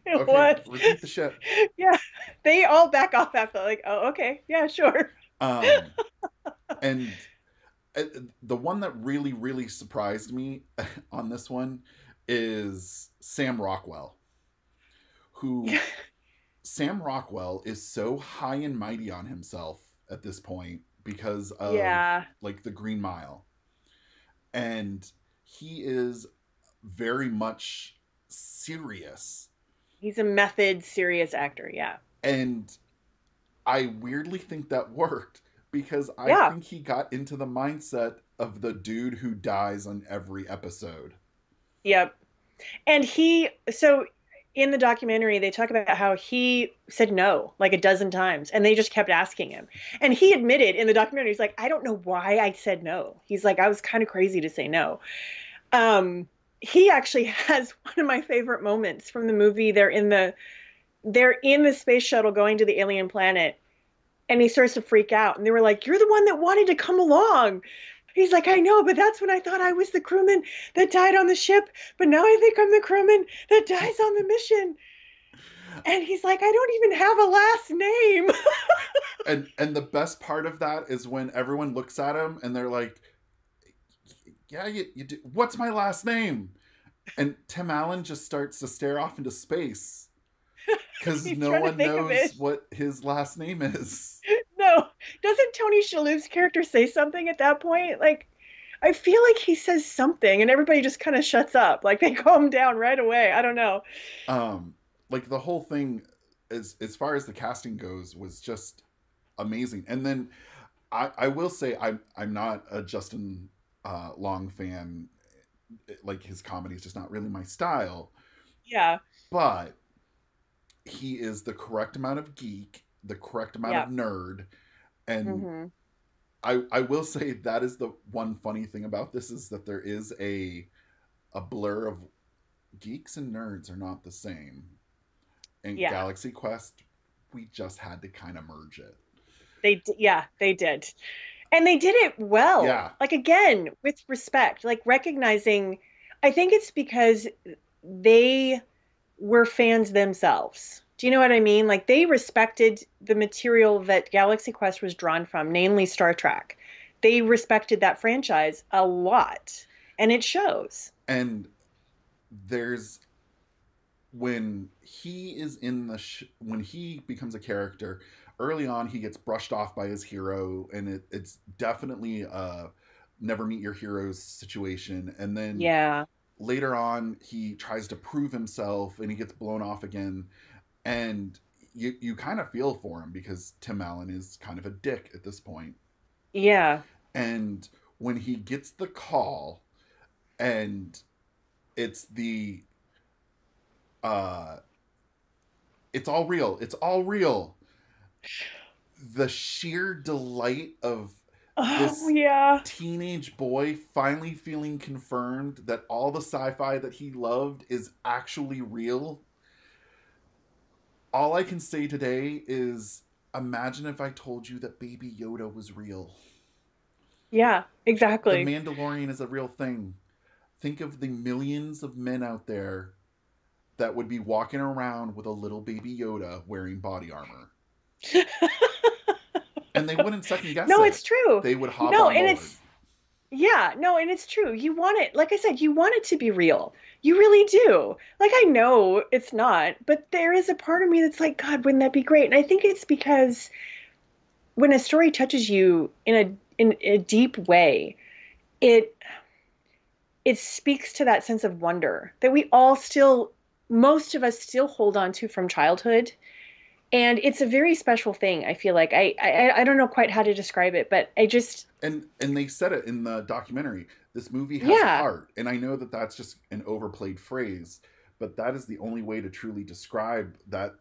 it okay, was. repeat the ship. Yeah, they all back off after like, oh, okay, yeah, sure. Um, and uh, the one that really, really surprised me on this one is Sam Rockwell, Yeah, who Sam Rockwell is so high and mighty on himself at this point because of yeah. like the Green Mile. And he is very much serious. He's a method, serious actor. Yeah, And I weirdly think that worked because I yeah, think he got into the mindset of the dude who dies on every episode. yep. And so in the documentary, they talk about how he said no like a dozen times, and they just kept asking him. And he admitted in the documentary, he's like, I don't know why I said no. He's like, I was kind of crazy to say no. Um, he actually has one of my favorite moments from the movie. They're in the space shuttle going to the alien planet, and he starts to freak out. And they were like, "You're the one that wanted to come along." He's like, "I know, but that's when I thought I was the crewman that died on the ship. But now I think I'm the crewman that dies on the mission." And he's like, "I don't even have a last name." And the best part of that is when everyone looks at him and they're like, "Yeah, you do. What's my last name?" And Tim Allen just starts to stare off into space because He's no trying to one think of it. knows what his last name is. No, doesn't Tony Shalhoub's character say something at that point? Like, I feel like he says something, and everybody just kind of shuts up. Like they calm down right away. I don't know. Um, like the whole thing, as far as the casting goes, was just amazing. And then I will say I'm not a Justin Long fan. Like his comedy is just not really my style. Yeah, But he is the correct amount of geek, the correct amount of yeah. nerd, and Hmm. I will say that is the one funny thing about this is that there is a blur of geeks and nerds are not the same. In Yeah. Galaxy Quest, we just had to kind of merge it. Yeah, they did. And they did it well. Yeah, Like again, with respect, like recognizing, I think it's because they were fans themselves. Do you know what I mean? Like they respected the material that Galaxy Quest was drawn from, namely Star Trek. They respected that franchise a lot, and it shows. and there's when he is in when he becomes a character early on he gets brushed off by his hero and it's definitely a never meet your heroes situation and then Yeah. later on he tries to prove himself and he gets blown off again and you kind of feel for him because Tim Allen is kind of a dick at this point Yeah. and when he gets the call and it's uh it's all real. It's all real. The sheer delight of Oh, this yeah. teenage boy finally feeling confirmed that all the sci-fi that he loved is actually real. All I can say today is imagine if I told you that Baby Yoda was real. Yeah, The exactly. Mandalorian is a real thing. Think of the millions of men out there that would be walking around with a little baby Yoda wearing body armor. And they wouldn't second guess No, it's it. true. They would hop No, on and board. it's Yeah, no, and it's true. You want it, like I said, you want it to be real. You really do. Like I know it's not, but there is a part of me that's like, God, wouldn't that be great? And I think it's because when a story touches you in a deep way, it it speaks to that sense of wonder that we all still, most of us still hold on to from childhood. And it's a very special thing, I feel like. I don't know quite how to describe it, but I just, And they said it in the documentary. This movie has a yeah, heart, and I know that that's just an overplayed phrase, but that is the only way to truly describe that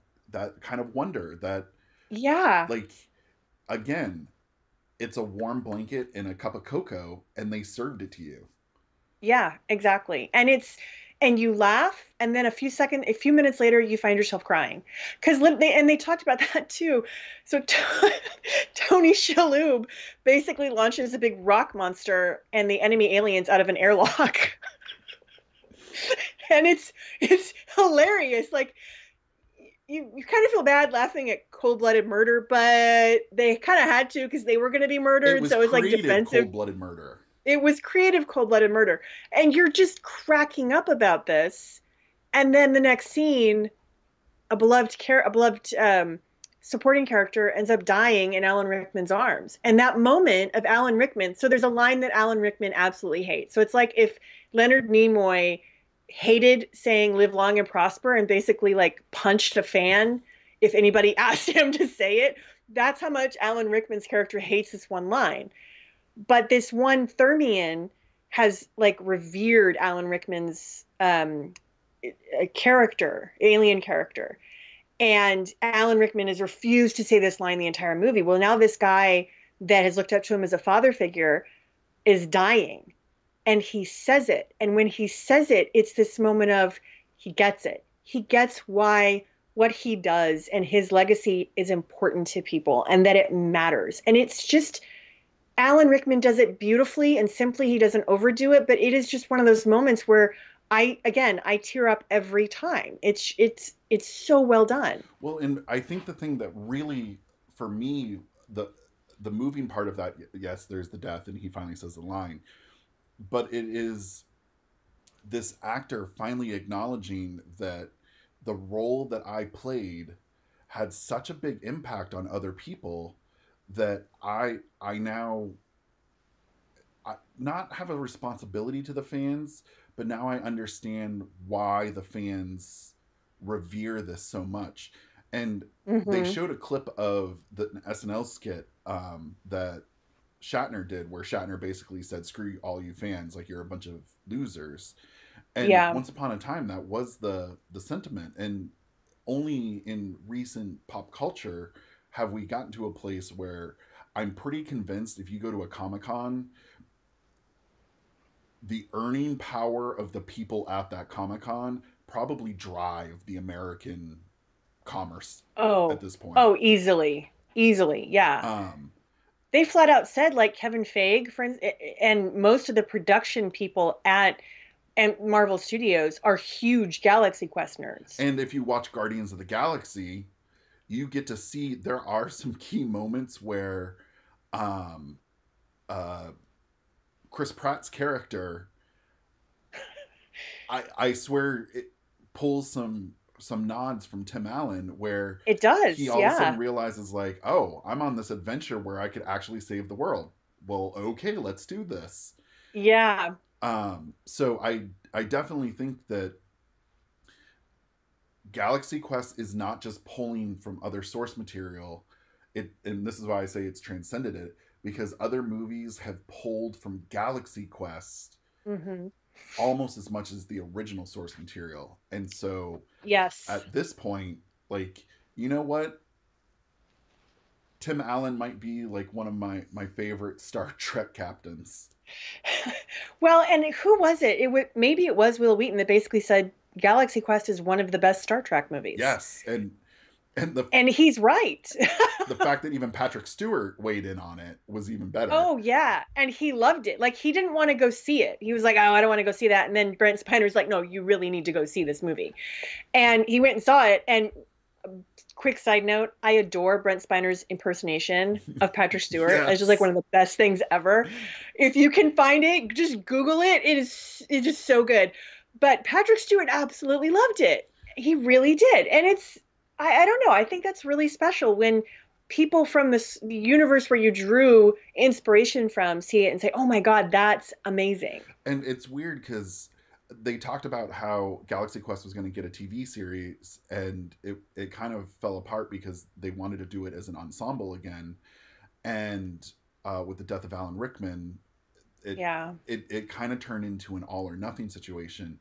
kind of wonder. That yeah. like again, it's a warm blanket and a cup of cocoa, and they served it to you. Yeah, exactly. And you laugh, and then a few minutes later, you find yourself crying. Because they talked about that too. So Tony Shalhoub basically launches a big rock monster and the enemy aliens out of an airlock. And it's hilarious. Like you kind of feel bad laughing at cold-blooded murder, but they kind of had to because they were going to be It murdered, was so it's like creative, defensive. cold-blooded murder. It was creative cold-blooded murder, and you're just cracking up about this. And then the next scene, a beloved supporting character ends up dying in Alan Rickman's arms. And that moment of Alan Rickman, so there's a line that Alan Rickman absolutely hates. So it's like if Leonard Nimoy hated saying "live long and prosper" and basically like punched a fan if anybody asked him to say it. That's how much Alan Rickman's character hates this one line. But this one Thermian has like revered Alan Rickman's character, alien character. And Alan Rickman has refused to say this line the entire movie. Well, now this guy that has looked up to him as a father figure is dying. And he says it. And when he says it, it's this moment of he gets it. He gets why what he does and his legacy is important to people and that it matters. And it's just Alan Rickman does it beautifully and simply. He doesn't overdo it, but it is just one of those moments where I tear up every time. It's so well done. Well, and I think the thing that really, for me, the the moving part of that, yes, there's the death, and he finally says the line, but it is this actor finally acknowledging that the role that I played had such a big impact on other people that I now not have a responsibility to the fans, but now I understand why the fans revere this so much. And they Hmm. showed a clip of the SNL skit that Shatner did, where Shatner basically said, "Screw all you fans, like you're a bunch of losers." And Yeah. once upon a time, that was the sentiment. And only in recent pop culture have we gotten to a place where I'm pretty convinced if you go to a Comic Con, the earning power of the people at that Comic Con probably drive the American commerce at Oh, this point. oh, easily, easily. Yeah. Um, They flat out said like Kevin Feige, friends, and most of the production people at and Marvel Studios are huge Galaxy Quest nerds. and if you watch Guardians of the Galaxy, you get to see there are some key moments where um, uh, Chris Pratt's character, I swear, it pulls some nods from Tim Allen where It he does, all of a sudden yeah. realizes like, oh, I'm on this adventure where I could actually save the world. Well, okay, let's do this. Yeah. So I definitely think that Galaxy Quest is not just pulling from other source material. It and this is why I say it's transcended it, because other movies have pulled from Galaxy Quest Hmm. almost as much as the original source material. And so Yes. at this point, like, you know what? Tim Allen might be like one of my favorite Star Trek captains. Well, and who was it? Maybe it was Will Wheaton that basically said Galaxy Quest is one of the best Star Trek movies. Yes, and And he's right. the fact that even Patrick Stewart weighed in on it was even better. Oh yeah, and he loved it. Like he didn't want to go see it. He was like, "Oh, I don't want to go see that." And then Brent Spiner's like, "No, you really need to go see this movie." And he went and saw it. And quick side note, I adore Brent Spiner's impersonation of Patrick Stewart. It's just like one Yes. of the best things ever. If you can find it, just Google it. It's just so good. But Patrick Stewart absolutely loved it. He really did. And I don't know. I think that's really special when people from the universe where you drew inspiration from see it and say, "Oh my God, that's amazing." And it's weird because they talked about how Galaxy Quest was going to get a TV series, and it kind of fell apart because they wanted to do it as an ensemble again. And with the death of Alan Rickman, it Yeah. it kind of turned into an all or nothing situation.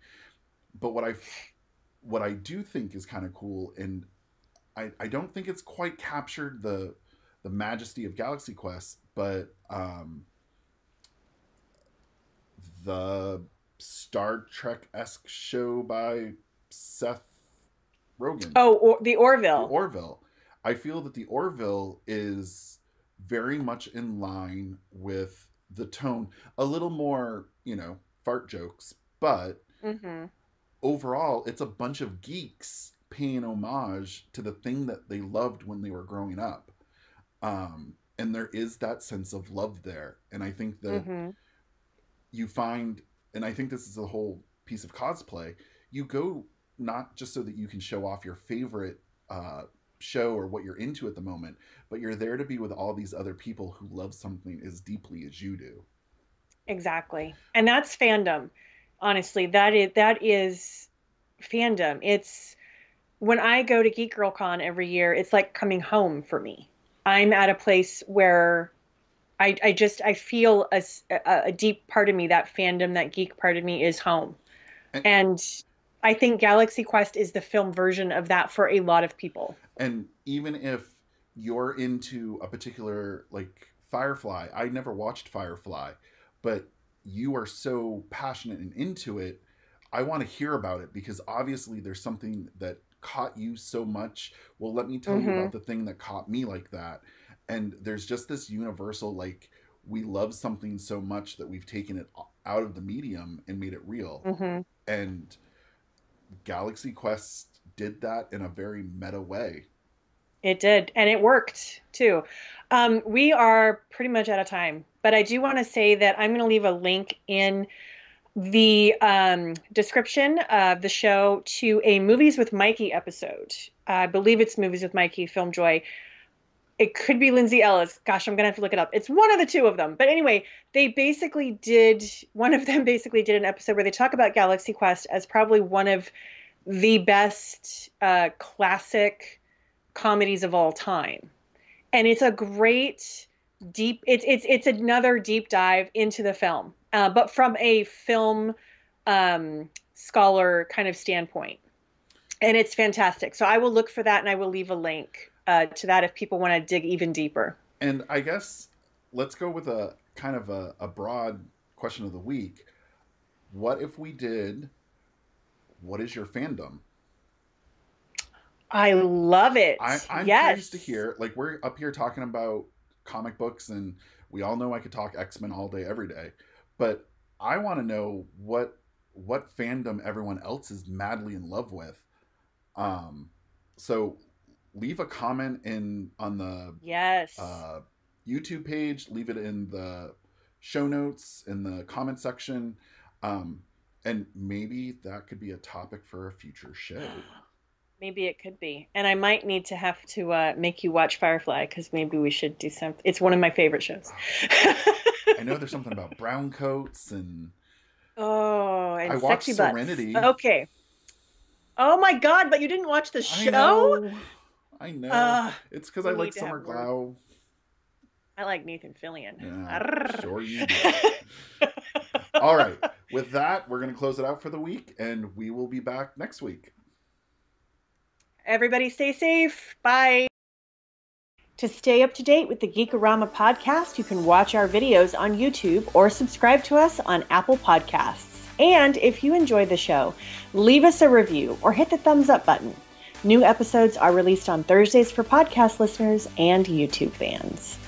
But what I do think is kind of cool, and I don't think it's quite captured the majesty of Galaxy Quest, but the Star Trek-esque show by Seth Rogen. Oh, or, the The Orville. Orville. I feel that the Orville is very much in line with the tone. A little more, fart jokes, but Mm-hmm. overall, it's a bunch of geeks paying homage to the thing that they loved when they were growing up. And there is that sense of love there. And I think that Mm-hmm. you find, and I think this is the whole piece of cosplay, you go not just so that you can show off your favorite show or what you're into at the moment, but you're there to be with all these other people who love something as deeply as you do. Exactly. And that's fandom. Honestly, that is fandom. It's when I go to Geek Girl Con every year, it's like coming home for me. I'm at a place where I feel a deep part of me, that fandom, that geek part of me is home. And, And I think Galaxy Quest is the film version of that for a lot of people. and even if you're into a particular, like Firefly, I never watched Firefly, but you are so passionate and into it, I want to hear about it because obviously there's something that caught you so much. Well, let me tell you Hmm. about the thing that caught me like that. And there's just this universal, like, we love something so much that we've taken it out of the medium and made it real. Hmm. And Galaxy Quest did that in a very meta way. It did, and it worked too. We are pretty much out of time, but I do want to say that I'm going to leave a link in the description of the show to a Movies with Mikey episode. I believe it's Movies with Mikey, Film Joy. It could be Lindsay Ellis. Gosh, I'm gonna have to look it up. It's one of the two of them. But anyway, one of them basically did an episode where they talk about Galaxy Quest as probably one of the best classic comedies of all time. And it's a great deep it's another deep dive into the film, but from a film scholar kind of standpoint, and it's fantastic. So I will look for that and I will leave a link to that if people want to dig even deeper. And I guess let's go with a kind of a broad question of the week. What if we did, what is your fandom? I love it. I'm curious to Yes. hear. Like, we're up here talking about comic books, and we all know I could talk X-Men all day, every day. But I want to know what fandom everyone else is madly in love with. Um, so leave a comment in on the Yes. uh, YouTube page. Leave it in the show notes in the comment section, um, and maybe that could be a topic for a future show. Maybe it could be. And I might need to have to make you watch Firefly because maybe we should do something. It's one of my favorite shows. I know there's something about brown coats, and Oh, I and watched sexy butts. Serenity. Okay. Oh my God, but you didn't watch the I show? know, I know. It's because I We like need to Summer have words. Glau. I like Nathan Fillion. Yeah, Arrgh. sure you do. All right. With that, we're going to close it out for the week, and we will be back next week. Everybody stay safe. Bye. To stay up to date with the Geekorama podcast, you can watch our videos on YouTube or subscribe to us on Apple Podcasts. And if you enjoy the show, leave us a review or hit the thumbs up button. New episodes are released on Thursdays for podcast listeners and YouTube fans.